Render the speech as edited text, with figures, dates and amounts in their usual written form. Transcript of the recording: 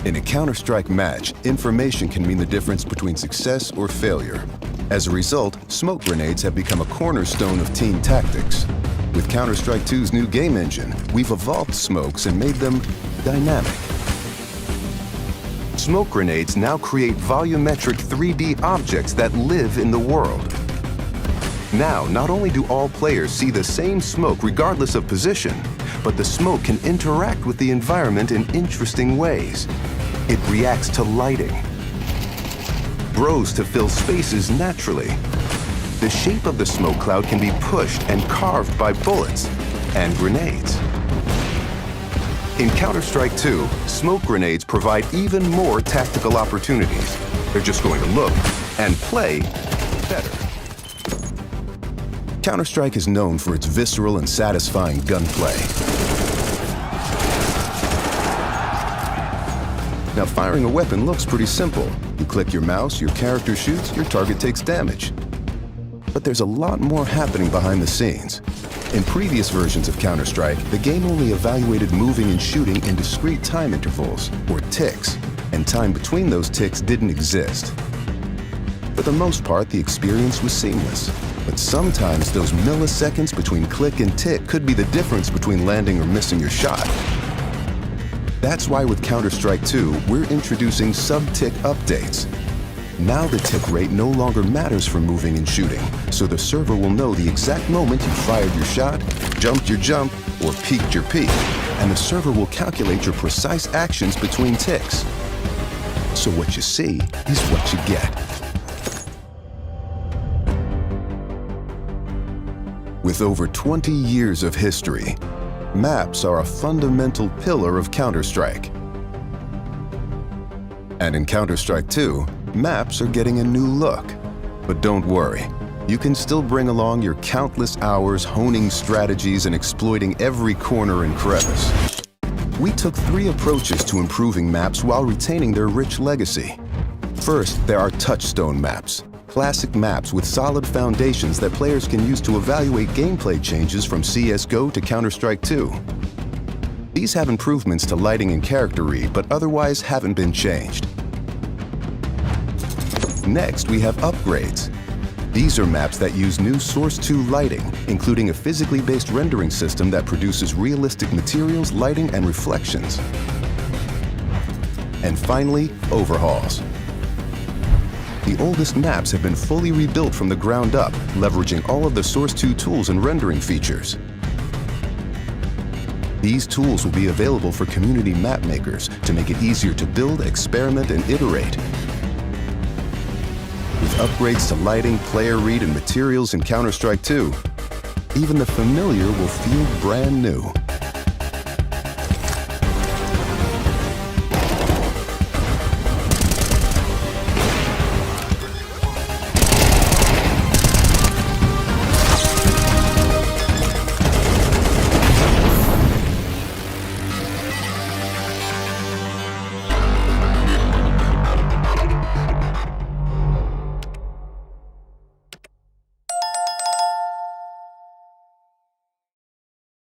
In a Counter-Strike match, information can mean the difference between success or failure. As a result, smoke grenades have become a cornerstone of team tactics. With Counter-Strike 2's new game engine, we've evolved smokes and made them dynamic. Smoke grenades now create volumetric 3D objects that live in the world. Now, not only do all players see the same smoke regardless of position, but the smoke can interact with the environment in interesting ways. It reacts to lighting, grows to fill spaces naturally. The shape of the smoke cloud can be pushed and carved by bullets and grenades. In Counter-Strike 2, smoke grenades provide even more tactical opportunities. They're just going to look and play better. Counter-Strike is known for its visceral and satisfying gunplay. Now, firing a weapon looks pretty simple. You click your mouse, your character shoots, your target takes damage. But there's a lot more happening behind the scenes. In previous versions of Counter-Strike, the game only evaluated moving and shooting in discrete time intervals, or ticks, and time between those ticks didn't exist. For the most part, the experience was seamless. But sometimes those milliseconds between click and tick could be the difference between landing or missing your shot. That's why with Counter-Strike 2, we're introducing sub-tick updates. Now the tick rate no longer matters for moving and shooting, so the server will know the exact moment you fired your shot, jumped your jump, or peeked your peek, and the server will calculate your precise actions between ticks. So what you see is what you get. With over 20 years of history, maps are a fundamental pillar of Counter-Strike. And in Counter-Strike 2, maps are getting a new look. But don't worry, you can still bring along your countless hours honing strategies and exploiting every corner and crevice. We took 3 approaches to improving maps while retaining their rich legacy. First, there are touchstone maps. Classic maps with solid foundations that players can use to evaluate gameplay changes from CSGO to Counter-Strike 2. These have improvements to lighting and character read, but otherwise haven't been changed. Next, we have upgrades. These are maps that use new Source 2 lighting, including a physically based rendering system that produces realistic materials, lighting, and reflections. And finally, overhauls. The oldest maps have been fully rebuilt from the ground up, leveraging all of the Source 2 tools and rendering features. These tools will be available for community map makers to make it easier to build, experiment, and iterate. With upgrades to lighting, player read, and materials in Counter-Strike 2, even the familiar will feel brand new.